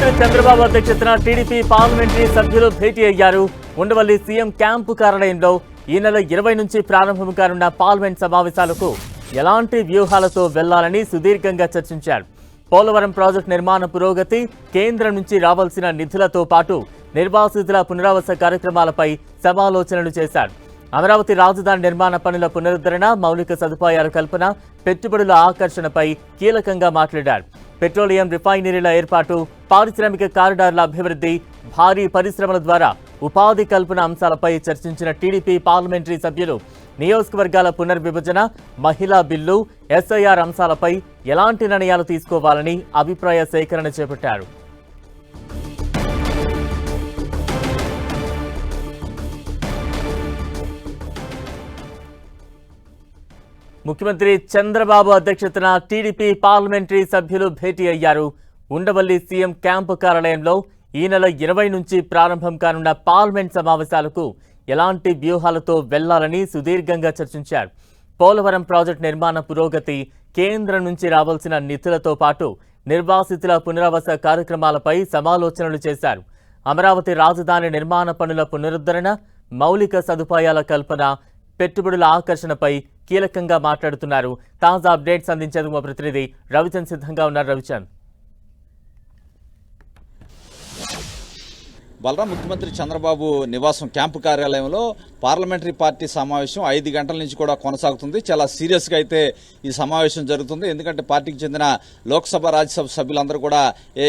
ముఖ్యమంత్రి చంద్రబాబు అధ్యక్షతన TDP parliamentary సభ్యులు భేటీ అయ్యారు. ఉండవల్లి సీఎం క్యాంపు కార్యాలయంలో ఈ నెల 20 నుంచి ప్రారంభం కానున్న పార్లమెంట్ సమావేశాలకు ఎలాంటి వ్యూహాలతో వెళ్లాలని సుదీర్ఘంగా చర్చించారు. పోలవరం ప్రాజెక్టు నిర్మాణ పురోగతి, కేంద్రం నుంచి రావాల్సిన నిధులతో పాటు నిర్వాసితుల పునరావాస కార్యక్రమాలపై సమాలోచనలు చేశారు. అమరావతి రాజధాని నిర్మాణ పనుల పునరుద్ధరణ, మౌలిక సదుపాయాల కల్పన, పెట్టుబడుల ఆకర్షణపై కీలకంగా మాట్లాడారు. పెట్రోలియం రిఫైనరీల ఏర్పాటు, పారిశ్రామిక కారిడార్ల అభివృద్ధి, భారీ పరిశ్రమల ద్వారా ఉపాధి కల్పన అంశాలపై చర్చించిన టీడీపీ పార్లమెంటరీ సభ్యులు నియోజకవర్గాల పునర్విభజన, మహిళా బిల్లు, ఎస్ఐఆర్ అంశాలపై ఎలాంటి నిర్ణయాలు తీసుకోవాలని అభిప్రాయ సేకరణ చేపట్టారు. ముఖ్యమంత్రి చంద్రబాబు అధ్యక్షతన టీడీపీ పార్లమెంటరీ సభ్యులు భేటీ అయ్యారు. ఉండవల్లి సీఎం క్యాంపు కార్యాలయంలో ఈ నెల 20 నుంచి ప్రారంభం కానున్న పార్లమెంట్ సమావేశాలకు ఎలాంటి వ్యూహాలతో వెళ్లాలని సుదీర్ఘంగా చర్చించారు. పోలవరం ప్రాజెక్టు నిర్మాణ పురోగతి, కేంద్రం నుంచి రావాల్సిన నిధులతో పాటు నిర్వాసితుల పునరావాస కార్యక్రమాలపై సమాలోచనలు చేశారు. అమరావతి రాజధాని నిర్మాణ పనుల పునరుద్ధరణ, మౌలిక సదుపాయాల కల్పన, పెట్టుబడుల ఆకర్షణపై కీలకంగా మాట్లాడుతున్నారు. తాజా అప్డేట్స్ అందించేందుకు మా ప్రతినిధి రవిచంద్ సిద్ధంగా ఉన్నారు. రవిచంద్, బలరాం ముఖ్యమంత్రి చంద్రబాబు నివాసం క్యాంపు కార్యాలయంలో పార్లమెంటరీ పార్టీ సమావేశం 5 గంటల నుంచి కూడా కొనసాగుతుంది. చాలా సీరియస్గా అయితే ఈ సమావేశం జరుగుతుంది. ఎందుకంటే పార్టీకి చెందిన లోక్సభ, రాజ్యసభ సభ్యులందరూ కూడా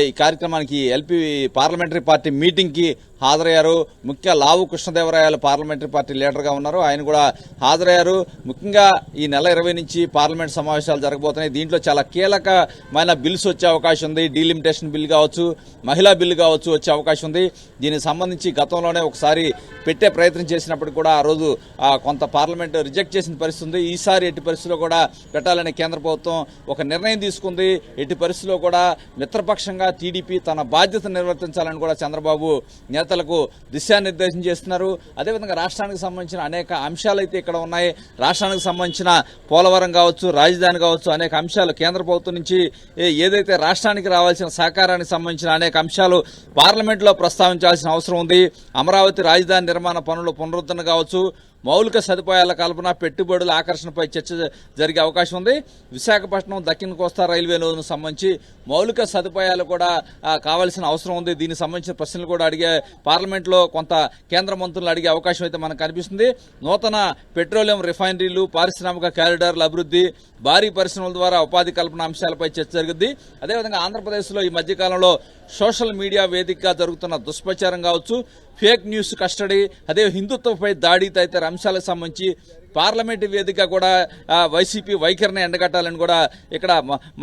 ఈ కార్యక్రమానికి ఎల్పీ పార్లమెంటరీ పార్టీ మీటింగ్కి హాజరయ్యారు. ముఖ్యంగా లావు కృష్ణదేవరాయలు పార్లమెంటరీ పార్టీ లీడర్గా ఉన్నారు, ఆయన కూడా హాజరయ్యారు. ముఖ్యంగా ఈ నెల 20 నుంచి పార్లమెంట్ సమావేశాలు జరగబోతున్నాయి. దీంట్లో చాలా కీలకమైన బిల్స్ వచ్చే అవకాశం ఉంది. డీలిమిటేషన్ బిల్ కావచ్చు, మహిళా బిల్లు కావచ్చు వచ్చే అవకాశం ఉంది. దీనికి సంబంధించి గతంలోనే ఒకసారి పెట్టే ప్రయత్నం చేసినప్పటికీ కూడా ఆ రోజు కొంత పార్లమెంట్ రిజెక్ట్ చేసిన పరిస్థితి ఉంది. ఈసారి ఎట్టి పరిస్థితుల్లో కూడా పెట్టాలని కేంద్ర ప్రభుత్వం ఒక నిర్ణయం తీసుకుంది. ఎట్టి పరిస్థితుల్లో కూడా మిత్రపక్షంగా టీడీపీ తన బాధ్యత నిర్వర్తించాలని కూడా చంద్రబాబు నేతలకు దిశానిర్దేశం చేస్తున్నారు. అదేవిధంగా రాష్ట్రానికి సంబంధించిన అనేక అంశాలు అయితే ఇక్కడ ఉన్నాయి. రాష్ట్రానికి సంబంధించిన పోలవరం కావచ్చు, రాజధాని కావచ్చు, అనేక అంశాలు కేంద్ర ప్రభుత్వం నుంచి ఏదైతే రాష్ట్రానికి రావాల్సిన సహకారానికి సంబంధించిన అనేక అంశాలు పార్లమెంట్లో ప్రస్తావించాల్సిన అవసరం ఉంది. అమరావతి రాజధాని నిర్మాణ పనులు పునరుద్ధరణ కావచ్చు, మౌలిక సదుపాయాల కల్పన, పెట్టుబడుల ఆకర్షణపై చర్చ జరిగే అవకాశం ఉంది. విశాఖపట్నం దక్షిణ కోస్తా రైల్వే నోదుకు సంబంధించి మౌలిక సదుపాయాలు కూడా కావాల్సిన అవసరం ఉంది. దీనికి సంబంధించిన ప్రశ్నలు కూడా అడిగే పార్లమెంట్లో కొంత కేంద్ర మంత్రులు అడిగే అవకాశం అయితే మనకు కనిపిస్తుంది. నూతన పెట్రోలియం రిఫైనరీలు, పారిశ్రామిక కారిడార్ల అభివృద్ధి, భారీ పరిశ్రమల ద్వారా ఉపాధి కల్పన అంశాలపై చర్చ జరుగుద్ది. అదేవిధంగా ఆంధ్రప్రదేశ్లో ఈ మధ్యకాలంలో సోషల్ మీడియా వేదికగా జరుగుతున్న దుష్ప్రచారం కావచ్చు, ఫేక్ న్యూస్ కస్టడీ, అదే హిందుత్వపై దాడి తదితర అంశాలకు సంబంధించి పార్లమెంటు వేదిక కూడా వైసీపీ వైఖరిని ఎండగట్టాలని కూడా ఇక్కడ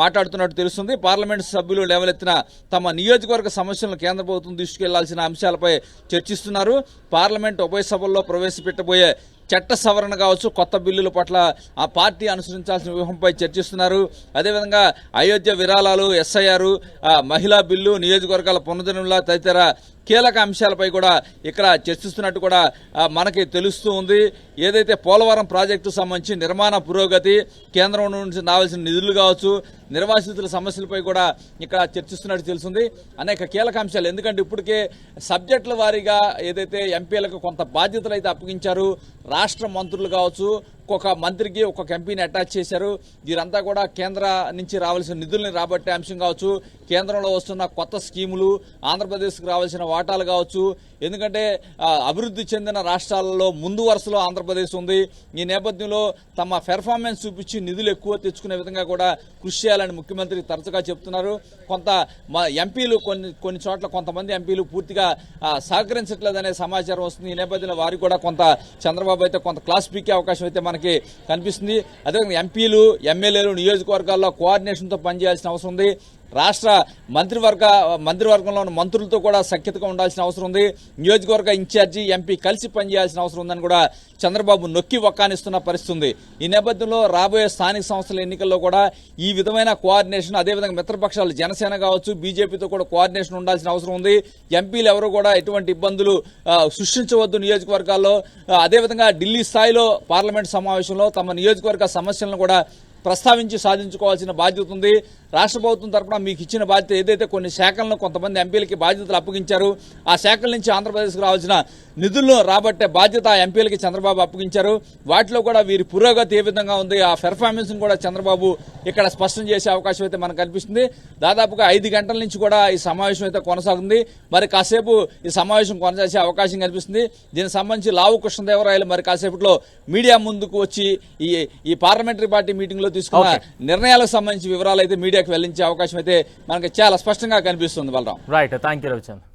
మాట్లాడుతున్నట్టు తెలుస్తుంది. పార్లమెంటు సభ్యులు లేవలెత్తిన తమ నియోజకవర్గ సమస్యలను కేంద్ర ప్రభుత్వం తీసుకెళ్లాల్సిన అంశాలపై చర్చిస్తున్నారు. పార్లమెంటు ఉభయ సభల్లో ప్రవేశపెట్టబోయే చట్ట సవరణ కావచ్చు, కొత్త బిల్లుల పట్ల ఆ పార్టీ అనుసరించాల్సిన వ్యూహంపై చర్చిస్తున్నారు. అదేవిధంగా అయోధ్య విరాళాలు, ఎస్ఐఆర్, మహిళా బిల్లు, నియోజకవర్గాల పునరుద్ధరణ తదితర కీలక అంశాలపై కూడా ఇక్కడ చర్చిస్తున్నట్టు కూడా మనకి తెలుస్తూ ఉంది. ఏదైతే పోలవరం ప్రాజెక్టు సంబంధించి నిర్మాణ పురోగతి, కేంద్రం నుంచి రావాల్సిన నిధులు కావచ్చు, నిర్వాసితుల సమస్యలపై కూడా ఇక్కడ చర్చిస్తున్నట్టు తెలుస్తుంది. అనేక కీలక అంశాలు, ఎందుకంటే ఇప్పటికే సబ్జెక్టుల వారీగా ఏదైతే ఎంపీలకు కొంత బాధ్యతలు అయితే అప్పగించారు. రాష్ట్ర మంత్రులు కావచ్చు, ఒక్కొక్క మంత్రికి ఒక్కొక్క ఎంపీని అటాచ్ చేశారు. వీరంతా కూడా కేంద్ర నుంచి రావాల్సిన నిధుల్ని రాబట్టే అంశం కావచ్చు, కేంద్రంలో వస్తున్న కొత్త స్కీములు, ఆంధ్రప్రదేశ్కి రావాల్సిన వాటాలు కావచ్చు. ఎందుకంటే అభివృద్ధి చెందిన రాష్ట్రాలలో ముందు వరుసలో ఆంధ్రప్రదేశ్ ఉంది. ఈ నేపథ్యంలో తమ పెర్ఫార్మెన్స్ చూపించి నిధులు ఎక్కువ తెచ్చుకునే విధంగా కూడా కృషి చేయాలని ముఖ్యమంత్రి తరచుగా చెప్తున్నారు. కొంత ఎంపీలు కొన్ని చోట్ల కొంతమంది ఎంపీలు పూర్తిగా సహకరించట్లేదనే సమాచారం వస్తుంది. ఈ నేపథ్యంలో వారికి కూడా కొంత చంద్రబాబు అయితే కొంత క్లాస్ పీకే అవకాశం అయితే మనకి కనిపిస్తుంది. అదేవిధంగా ఎంపీలు, ఎమ్మెల్యేలు నియోజకవర్గాల్లో కోఆర్డినేషన్తో పనిచేయాల్సిన అవసరం ఉంది. రాష్ట్ర మంత్రివర్గంలో ఉన్న మంత్రులతో కూడా సఖ్యతగా ఉండాల్సిన అవసరం ఉంది. నియోజకవర్గ ఇన్ఛార్జి, ఎంపీ కలిసి పనిచేయాల్సిన అవసరం ఉందని కూడా చంద్రబాబు నొక్కి వక్కానిస్తున్న పరిస్థితి ఉంది. ఈ నేపథ్యంలో రాబోయే స్థానిక సంస్థల ఎన్నికల్లో కూడా ఈ విధమైన కోఆర్డినేషన్, అదేవిధంగా మిత్రపక్షాలు జనసేన కావచ్చు, బీజేపీతో కూడా కోఆర్డినేషన్ ఉండాల్సిన అవసరం ఉంది. ఎంపీలు ఎవరు కూడా ఎటువంటి ఇబ్బందులు సృష్టించవద్దు నియోజకవర్గాల్లో. అదేవిధంగా ఢిల్లీ స్థాయిలో పార్లమెంట్ సమావేశంలో తమ నియోజకవర్గ సమస్యలను కూడా ప్రస్తావించి సాధించుకోవాల్సిన బాధ్యత ఉంది. రాష్ట్ర ప్రభుత్వం తరఫున మీకు ఇచ్చిన బాధ్యత ఏదైతే కొన్ని శాఖలను కొంతమంది ఎంపీలకి బాధ్యతలు అప్పగించారు, ఆ శాఖల నుంచి ఆంధ్రప్రదేశ్కు రావాల్సిన నిధులను రాబట్టే బాధ్యత ఆ ఎంపీలకి చంద్రబాబు అప్పగించారు. వాటిలో కూడా వీరి పురోగతి ఏ విధంగా ఉంది, ఆ పెర్ఫార్మెన్స్ కూడా చంద్రబాబు ఇక్కడ స్పష్టం చేసే అవకాశం అయితే మనకు కనిపిస్తుంది. దాదాపుగా 5 గంటల నుంచి కూడా ఈ సమావేశం అయితే కొనసాగుతుంది. మరి కాసేపు ఈ సమావేశం కొనసాగే అవకాశం కనిపిస్తుంది. దీనికి సంబంధించి లావు కృష్ణదేవరాయలు మరి కాసేపట్లో మీడియా ముందుకు వచ్చి ఈ పార్లమెంటరీ పార్టీ మీటింగ్ లో తీసుకున్న నిర్ణయాలకు సంబంధించి వివరాలు అయితే మీడియాకు వెల్లించే అవకాశం అయితే మనకి చాలా స్పష్టంగా కనిపిస్తుంది. Balaram. Right, thank you Ravichandra.